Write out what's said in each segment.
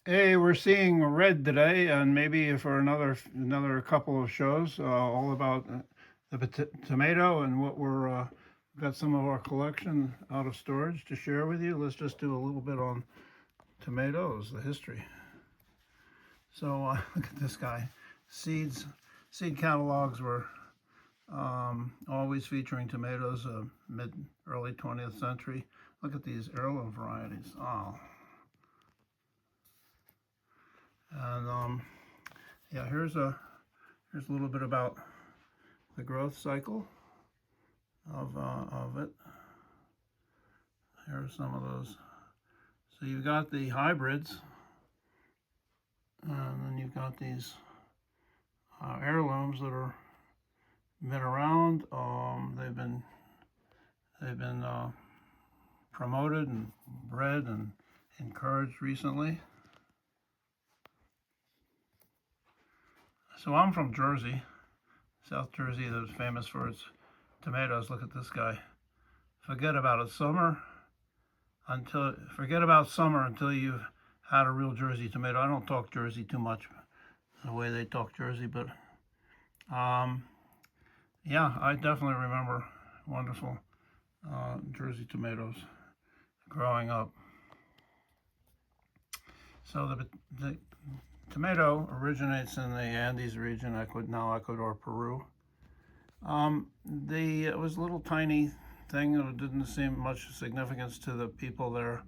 Hey, we're seeing red today, and maybe for another couple of shows, all about the tomato and what we're got some of our collection out of storage to share with you. Let's just do a little bit on tomatoes, the history. So look at this guy. Seeds, seed catalogs were always featuring tomatoes, mid early 20th century. Look at these heirloom varieties. Oh, and yeah, here's a little bit about the growth cycle of it. Here are some of those. So you've got the hybrids, and then you've got these heirlooms that are been around. They've been promoted and bred and encouraged recently. So I'm from Jersey, South Jersey, that's famous for its tomatoes. Look at this guy. Forget about summer until you've had a real Jersey tomato. I don't talk Jersey too much, the way they talk Jersey, but yeah, I definitely remember wonderful Jersey tomatoes growing up. So the tomato originates in the Andes region, now Ecuador, Peru. It was a little tiny thing that didn't seem much significance to the people there.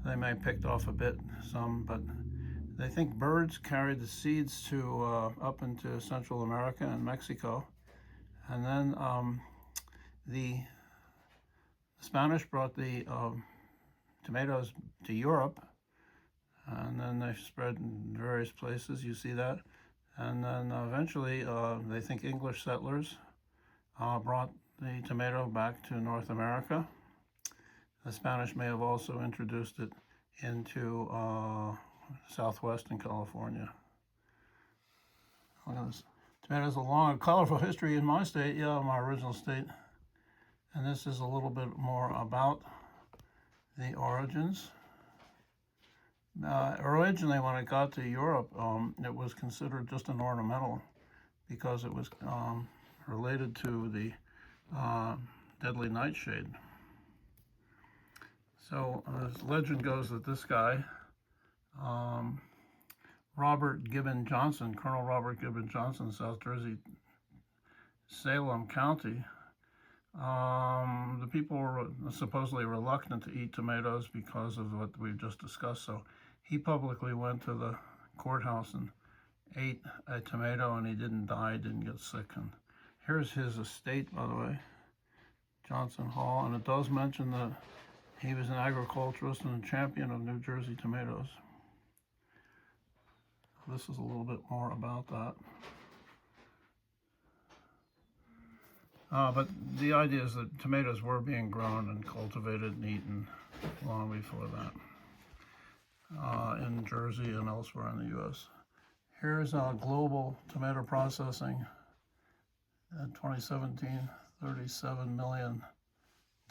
They may have picked off a bit, some, but they think birds carried the seeds to up into Central America and Mexico, and then the Spanish brought the tomatoes to Europe, and then they spread in various places. You see that, and then eventually they think English settlers brought the tomato back to North America. The Spanish may have also introduced it into southwestern California. Look at this. Tomato has a long and colorful history in my state, my original state. And this is a little bit more about the origins. Originally, when it got to Europe, it was considered just an ornamental because it was related to the deadly nightshade. So the legend goes that this guy, Robert Gibbon Johnson, Colonel Robert Gibbon Johnson, South Jersey, Salem County, the people were supposedly reluctant to eat tomatoes because of what we've just discussed. So he publicly went to the courthouse and ate a tomato, and he didn't die, didn't get sick. And here's his estate, by the way, Johnson Hall, and it does mention that he was an agriculturist and a champion of New Jersey tomatoes. This is a little bit more about that. But the idea is that tomatoes were being grown and cultivated and eaten long before that in Jersey and elsewhere in the U.S. Here's global tomato processing in 2017, 37 million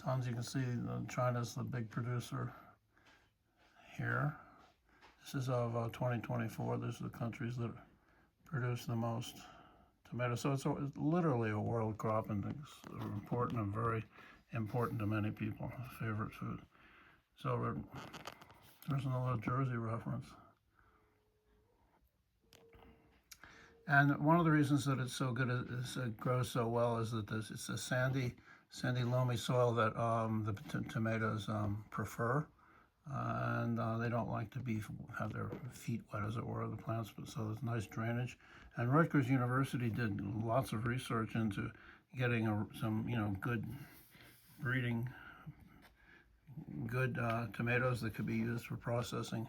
tons. You can see China's the big producer here. This is of 2024. These are the countries that produce the most tomatoes. So it's literally a world crop, and it's important and very important to many people. Favorite food. So there's another Jersey reference. And one of the reasons that it's so good, it grows so well, is that it's a sandy, loamy soil that the tomatoes prefer. And they don't like to have their feet wet, as it were, the plants, but so there's nice drainage. And Rutgers University did lots of research into getting some, good breeding, good tomatoes that could be used for processing.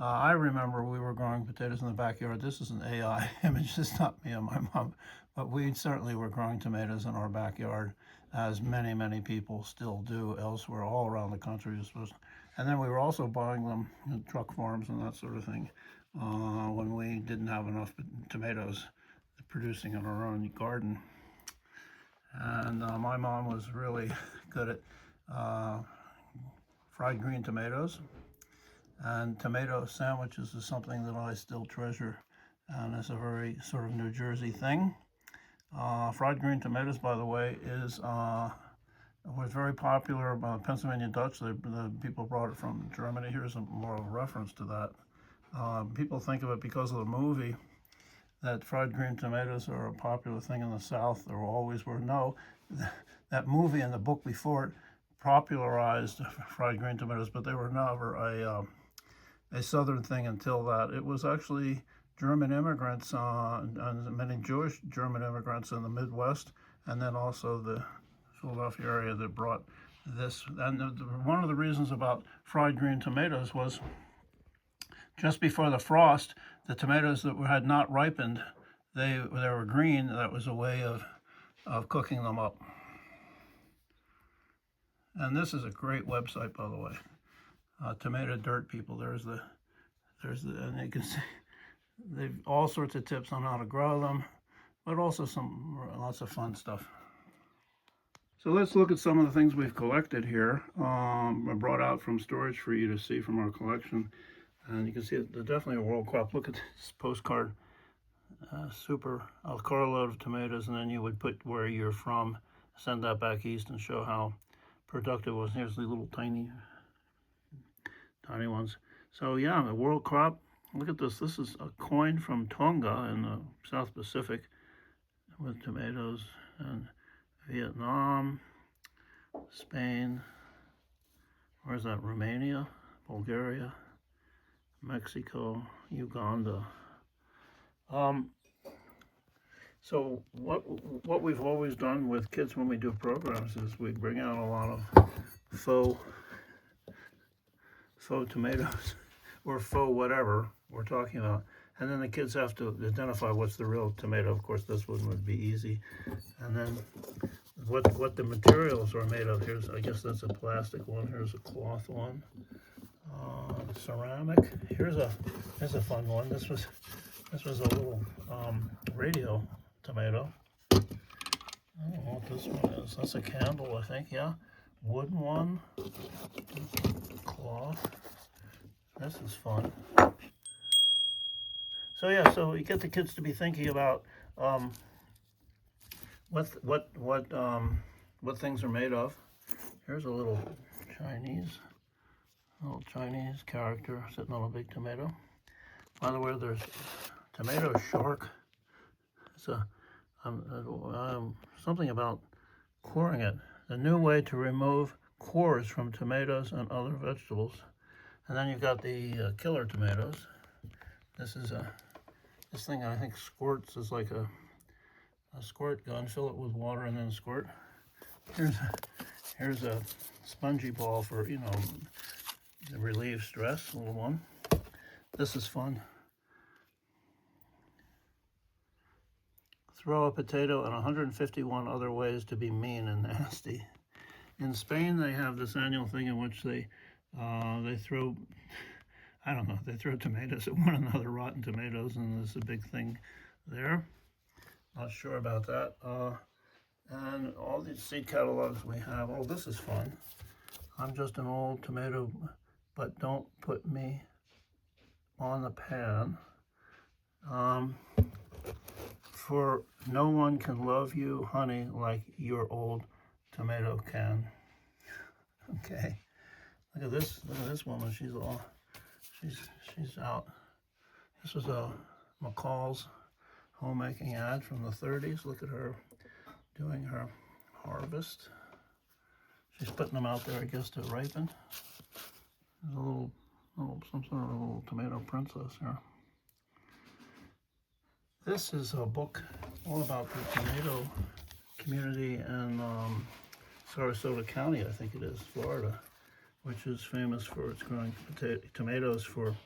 I remember we were growing potatoes in the backyard. This is an AI image. It's not me and my mom, but we certainly were growing tomatoes in our backyard, as many, many people still do elsewhere, all around the country. And then we were also buying them in truck farms and that sort of thing when we didn't have enough tomatoes producing in our own garden. And my mom was really good at fried green tomatoes. And tomato sandwiches is something that I still treasure, and it's a very sort of New Jersey thing. Fried green tomatoes, by the way, was very popular by Pennsylvania Dutch. The people brought it from Germany. Here's more of a reference to that. People think of it because of the movie, that fried green tomatoes are a popular thing in the South, or always were. No, that movie and the book before it popularized fried green tomatoes, but they were never a Southern thing until that. It was actually German immigrants, and many Jewish German immigrants in the Midwest, and then also the Philadelphia area that brought this. And one of the reasons about fried green tomatoes was just before the frost, the tomatoes that had not ripened, they were green. That was a way of cooking them up. And this is a great website, by the way. Tomato Dirt People. There's the, and you can see they've all sorts of tips on how to grow them, but also lots of fun stuff. So let's look at some of the things we've collected here. I brought out from storage for you to see from our collection. And you can see there's definitely a world crop. Look at this postcard. Super a carload of tomatoes, and then you would put where you're from, send that back east, and show how productive it was. Here's the little tiny ones. So yeah, a world crop. Look at this. This is a coin from Tonga in the South Pacific with tomatoes, and Vietnam, Spain, where's that? Romania, Bulgaria, Mexico, Uganda. So what we've always done with kids when we do programs is we bring out a lot of faux tomatoes or faux whatever we're talking about, and then the kids have to identify what's the real tomato. Of course, this one would be easy, and then what the materials are made of. Here's, I guess that's a plastic one. Here's a cloth one. Ceramic. Here's a fun one. This was a little radio tomato. I don't know what this one is. That's a candle, I think. Yeah, wooden one. Cloth. This is fun. So yeah, so you get the kids to be thinking about what things are made of. Here's a little Chinese character sitting on a big tomato. By the way, there's tomato shark. It's something about coring it. A new way to remove cores from tomatoes and other vegetables. And then you've got the killer tomatoes. This is this thing I think squirts, is like a squirt gun. Fill it with water and then squirt. Here's a spongy ball for, you know, to relieve stress. A little one. This is fun. Throw a potato and 151 other ways to be mean and nasty. In Spain, they have this annual thing in which they throw, I don't know, they throw tomatoes at one another, rotten tomatoes, and there's a big thing there. Not sure about that. And all these seed catalogs we have. Oh, this is fun. I'm just an old tomato, but don't put me on the pan. For no one can love you, honey, like your old tomato can. Okay. Look at this woman. She's out. This was a McCall's homemaking ad from the 30s. Look at her doing her harvest. She's putting them out there, I guess, to ripen. There's a little some sort of a little tomato princess here. This is a book all about the tomato community in Sarasota County, I think it is, Florida, which is famous for its growing tomatoes for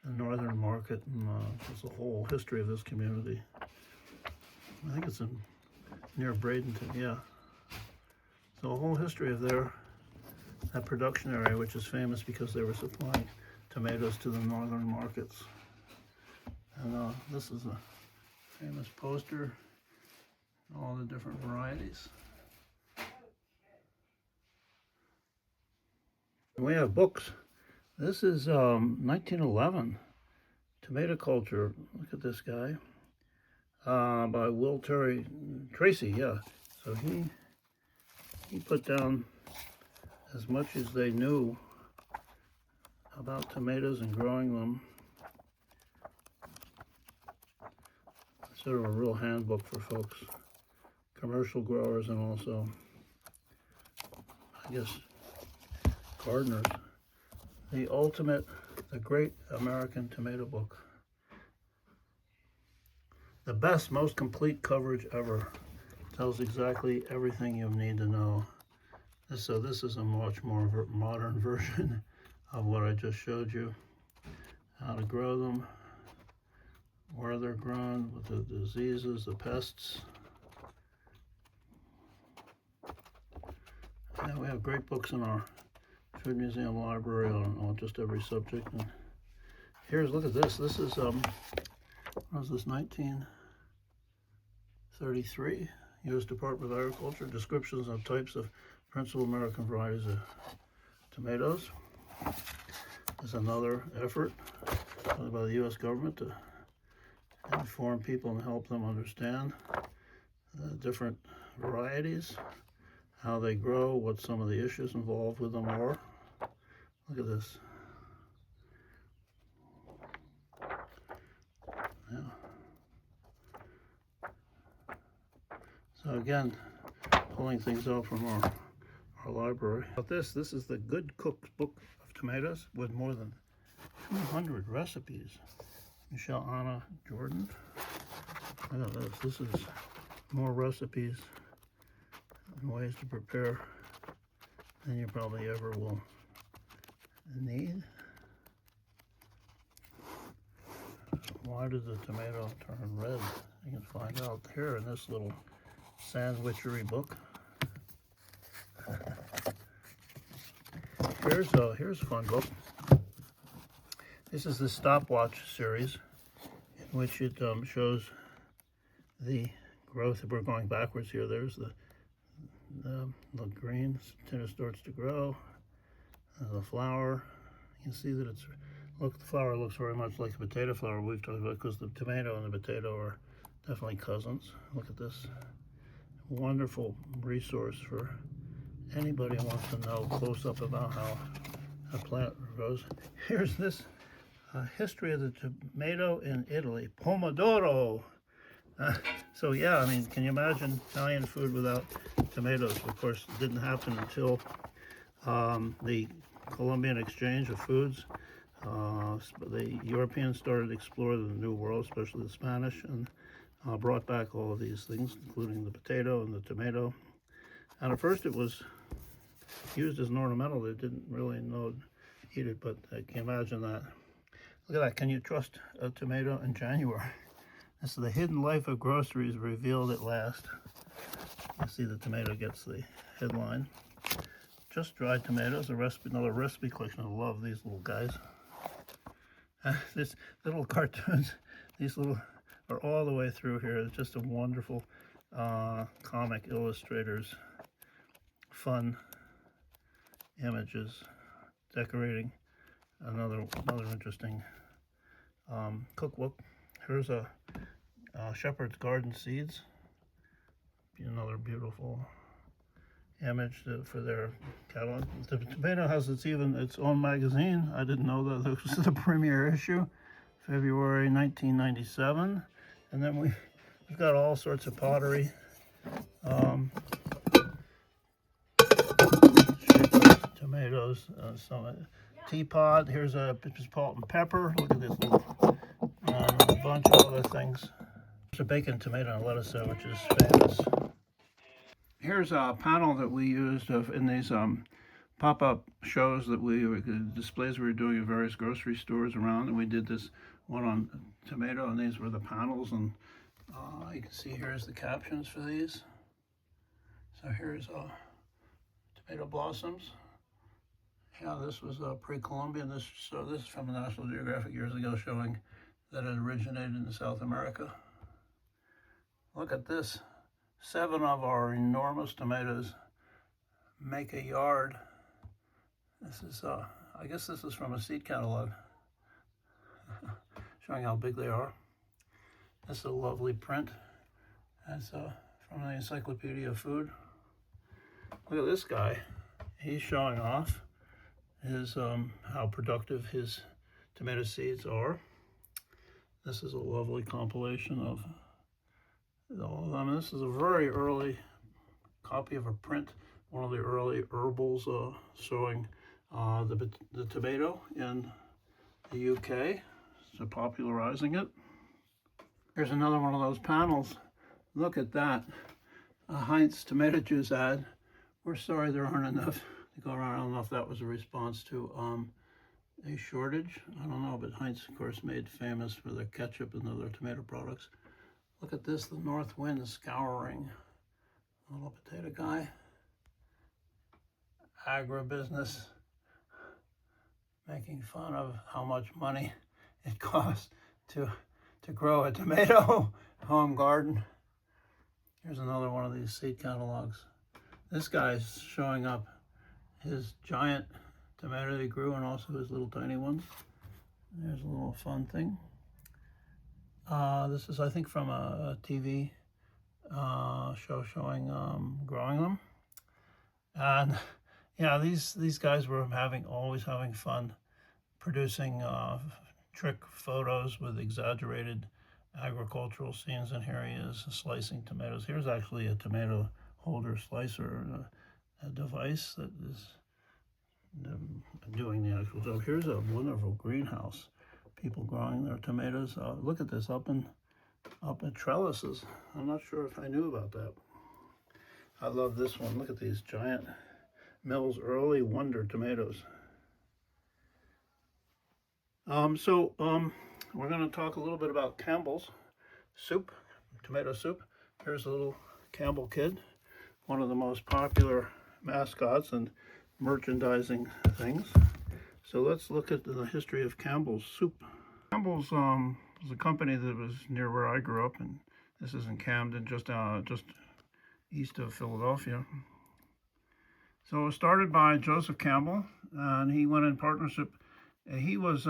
the northern market, and there's a whole history of this community. I think it's near Bradenton, yeah. So a whole history of that production area, which is famous because they were supplying tomatoes to the northern markets. And this is a famous poster, all the different varieties. We have books This is 1911 tomato culture. Look at this guy by Will Tracy. Yeah, so he put down as much as they knew about tomatoes and growing them. Sort of a real handbook for folks, commercial growers, and also, I guess, gardeners. The Great American Tomato Book. The best, most complete coverage ever. Tells exactly everything you need to know. So this is a much more modern version of what I just showed you. How to grow them, where they're grown, with the diseases, the pests. Yeah, we have great books in our Food Museum library on just every subject. And here's, look at this. This is, what was this, 1933? U.S. Department of Agriculture, descriptions of types of principal American varieties of tomatoes. There's another effort by the U.S. government to inform people and help them understand the different varieties, how they grow, what some of the issues involved with them are. Look at this. Yeah. So again, pulling things out from our library. But this is the Good Cook's Book of Tomatoes with more than 200 recipes. Michelle Anna Jordan. Look at this. This is more recipes and ways to prepare than you probably ever will need. Why does the tomato turn red? You can find out here in this little sandwichery book. Here's a fun book. This is the Stopwatch series, in which it shows the growth. We're going backwards here. There's the green tomato starts to grow. The flower, you can see that the flower looks very much like a potato flower we've talked about, because the tomato and the potato are definitely cousins. Look at this. Wonderful resource for anybody who wants to know close up about how a plant grows. Here's this history of the tomato in Italy. Pomodoro. So yeah, I mean, can you imagine Italian food without tomatoes? Of course, it didn't happen until the Columbian exchange of foods. The Europeans started to explore the New World, especially the Spanish, and brought back all of these things, including the potato and the tomato. And at first it was used as an ornamental. They didn't really know to eat it, but I can imagine that. Look at that. Can you trust a tomato in January? This is the hidden life of groceries revealed at last. You see the tomato gets the headline. Just dried tomatoes, another recipe collection. I love these little guys. This little cartoons, these little are all the way through here. It's just a wonderful comic illustrators, fun images, decorating. Another interesting cookbook. Here's a Shepherd's Garden Seeds. Another beautiful image for their catalog. The tomato has its own magazine. I didn't know that this was the premiere issue, February 1997. And then we've got all sorts of pottery. Tomatoes, some teapot. Here's a salt and pepper. Look at this little, a bunch of other things. There's a bacon, tomato, and lettuce sandwich is famous. Here's a panel that we used in these pop-up shows displays we were doing at various grocery stores around, and we did this one on tomato, and these were the panels, and you can see here's the captions for these. So here's tomato blossoms. Yeah, this was pre-Columbian. This is from National Geographic years ago, showing that it originated in South America. Look at this. 7 of our enormous tomatoes make a yard. This is I guess this is from a seed catalog, showing how big they are. This is a lovely print. That's from the Encyclopedia of Food. Look at this guy. He's showing off his how productive his tomato seeds are. This is a lovely compilation of all of them. This is a very early copy of a print, one of the early herbals showing the tomato in the UK, so popularizing it. Here's another one of those panels. Look at that. A Heinz tomato juice ad. We're sorry there aren't enough to go around. I don't know if that was a response to a shortage. I don't know, but Heinz, of course, made famous for their ketchup and other tomato products. Look at this, the North Wind scouring. Little potato guy. Agribusiness. Making fun of how much money it costs to grow a tomato home garden. Here's another one of these seed catalogs. This guy's showing up his giant tomato he grew and also his little tiny ones. There's a little fun thing. This is, I think, from a TV show showing growing them. And yeah, these guys were always having fun producing trick photos with exaggerated agricultural scenes. And here he is slicing tomatoes. Here's actually a tomato holder slicer, a device that is doing the actual job. Here's a wonderful greenhouse. People growing their tomatoes. Look at this, up in trellises. I'm not sure if I knew about that. I love this one. Look at these giant Mills Early Wonder tomatoes. We're going to talk a little bit about Campbell's soup, tomato soup. Here's a little Campbell kid, one of the most popular mascots and merchandising things. So let's look at the history of Campbell's soup. Campbell's was a company that was near where I grew up, and this is in Camden, just east of Philadelphia. So it was started by Joseph Campbell, and he went in partnership. He was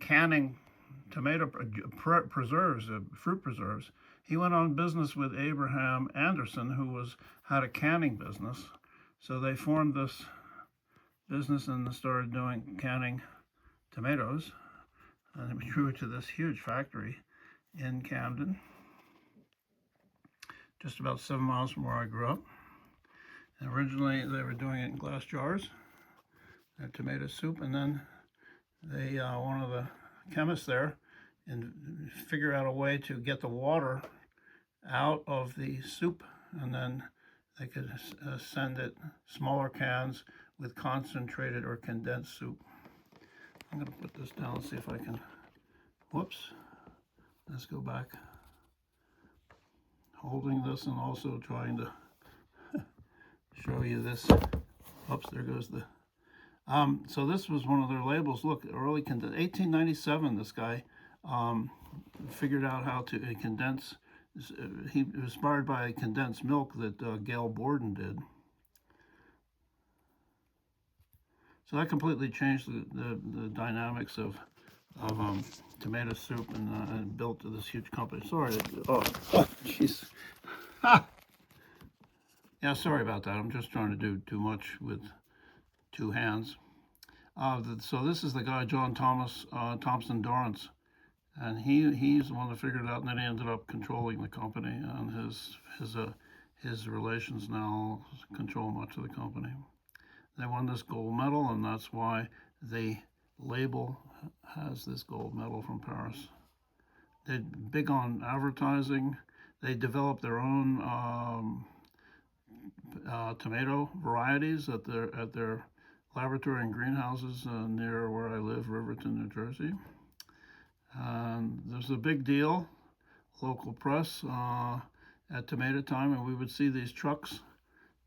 canning tomato preserves, fruit preserves. He went on business with Abraham Anderson, who had a canning business. So they formed this business and started doing canning tomatoes, and it grew to this huge factory in Camden, just about 7 miles from where I grew up. And originally they were doing it in glass jars, their tomato soup, and then they one of the chemists there and figured out a way to get the water out of the soup, and then they could send it smaller cans with concentrated or condensed soup. I'm going to put this down and see if I can, whoops, let's go back. Holding this and also trying to show you this. Oops, there goes the, so this was one of their labels. Look, early 1897, this guy figured out how to condense. He was inspired by condensed milk that Gail Borden did. So that completely changed the dynamics of tomato soup and built this huge company. Sorry, oh, jeez. Yeah, sorry about that. I'm just trying to do too much with two hands. So this is the guy, John Thompson Dorrance, and he's the one that figured it out, and then he ended up controlling the company, and his relations now control much of the company. They won this gold medal, and that's why the label has this gold medal from Paris. They're big on advertising. They developed their own tomato varieties at their laboratory and greenhouses near where I live, Riverton, New Jersey. And there's a big deal, local press at tomato time, and we would see these trucks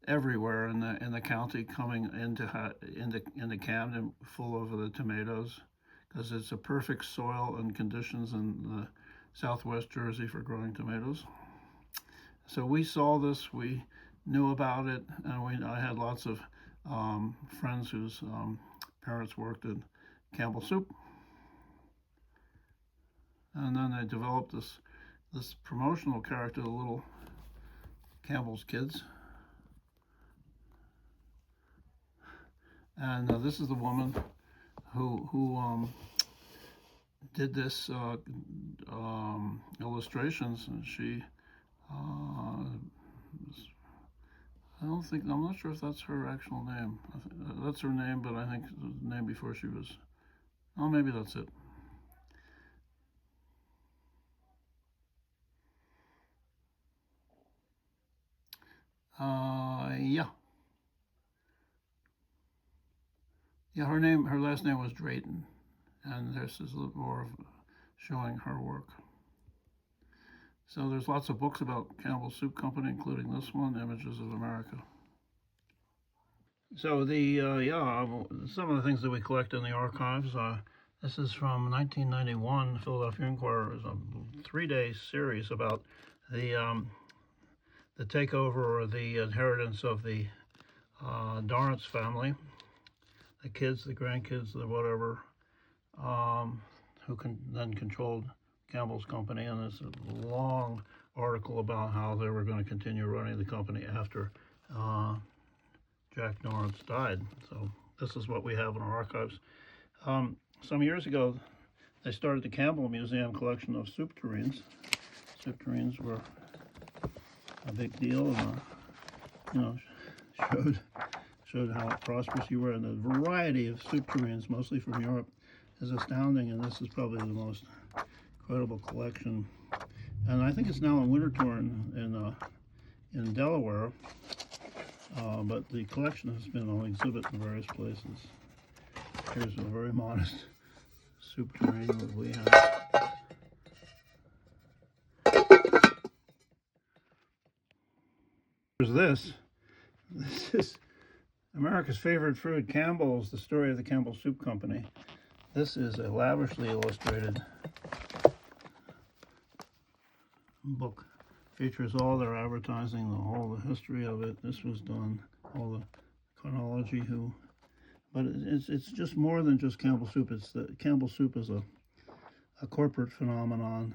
everywhere in the county coming into Camden full of the tomatoes, because it's a perfect soil and conditions in the Southwest Jersey for growing tomatoes. So we saw this, we knew about it, and I had lots of friends whose parents worked at Campbell Soup. And then they developed this promotional character, the little Campbell's kids. And this is the woman who did this illustrations, and she I'm not sure if that's her actual name. That's her name, but I think it was the name before she was, oh, maybe that's it. Yeah. Yeah, her last name was Drayton, and this is a little more of showing her work. So there's lots of books about Campbell Soup Company, including this one, Images of America. So some of the things that we collect in the archives. This is from 1991. Philadelphia Inquirer is a 3-day series about the takeover or the inheritance of the Dorrance family, the kids, the grandkids, the whatever, who then controlled Campbell's company. And there's a long article about how they were going to continue running the company after Jack Dorrance died. So this is what we have in our archives. Some years ago, they started the Campbell Museum collection of soup tureens. Soup tureens were a big deal, and showed how prosperous you were. And the variety of soup tureens, mostly from Europe, is astounding. And this is probably the most incredible collection. And I think it's now on winter tour in Delaware. But the collection has been on exhibit in various places. Here's a very modest soup tureen that we have. There's this. This is America's favorite fruit, Campbell's, the story of the Campbell Soup Company. This is a lavishly illustrated book. Features all their advertising, all the history of it. This was done, all the chronology, but it's just more than just Campbell Soup. It's the Campbell Soup is a corporate phenomenon,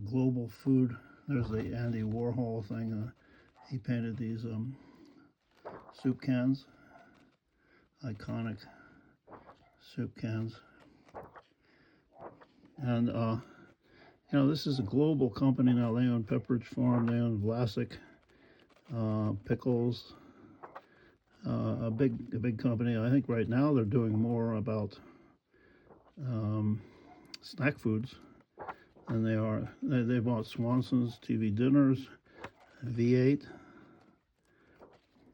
global food. There's the Andy Warhol thing. He painted these soup cans, iconic soup cans, and this is a global company now. They own Pepperidge Farm, they own Vlasic, Pickles, a big company. I think right now they're doing more about snack foods than they are. They bought Swanson's TV Dinners, V8.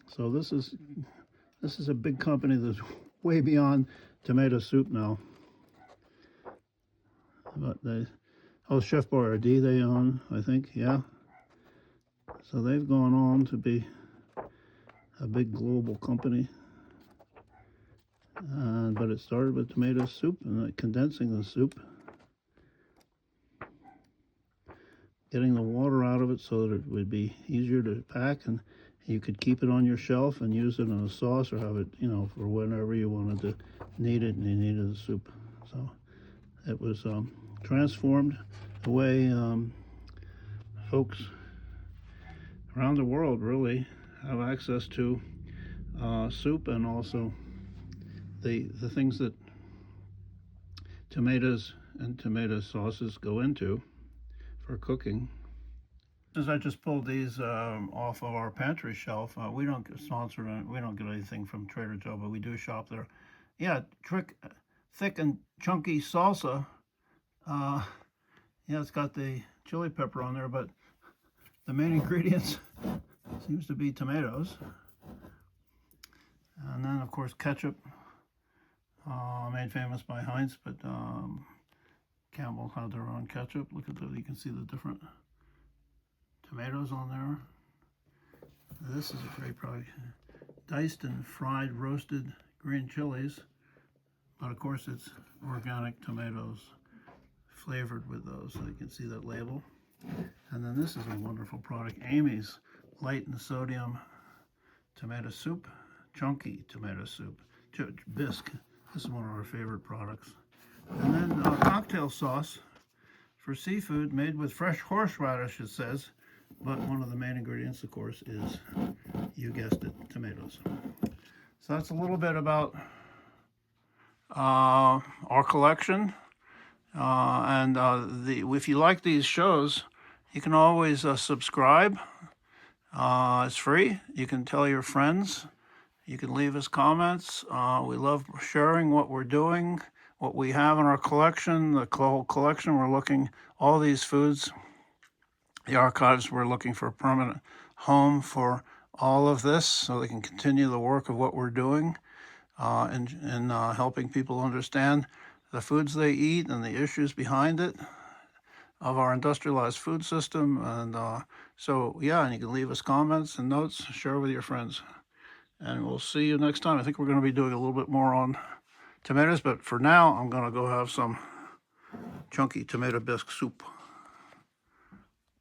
So this is a big company that's way beyond tomato soup now. But Chef Boyardee they own, I think, yeah. So they've gone on to be a big global company. But it started with tomato soup and condensing the soup, getting the water out of it so that it would be easier to pack, and you could keep it on your shelf and use it in a sauce or have it, for whenever you wanted to need it and you needed the soup. So it was transformed the way folks around the world really have access to soup, and also the things that tomatoes and tomato sauces go into for cooking. As I just pulled these off of our pantry shelf, we don't get sponsored. We don't get anything from Trader Joe, but we do shop there. Yeah, thick and chunky salsa. Yeah, it's got the chili pepper on there, but the main ingredients seems to be tomatoes. And then, of course, ketchup, made famous by Heinz, but Campbell had their own ketchup. Look at that, you can see the different tomatoes on there. This is a great product. Diced and fried roasted green chilies, but of course it's organic tomatoes flavored with those, so you can see that label. And then this is a wonderful product, Amy's light and sodium tomato soup, chunky tomato soup, bisque. This is one of our favorite products. And then cocktail sauce for seafood made with fresh horseradish, it says. But one of the main ingredients, of course, is, you guessed it, tomatoes. So that's a little bit about our collection. If you like these shows, you can always subscribe. It's free. You can tell your friends. You can leave us comments. We love sharing what we're doing, what we have in our collection, the whole collection. We're looking, all these foods, the archives, we're looking for a permanent home for all of this so they can continue the work of what we're doing in helping people understand the foods they eat and the issues behind it of our industrialized food system. And so, yeah, and you can leave us comments and notes, share with your friends. And we'll see you next time. I think we're going to be doing a little bit more on tomatoes, but for now, I'm going to go have some chunky tomato bisque soup.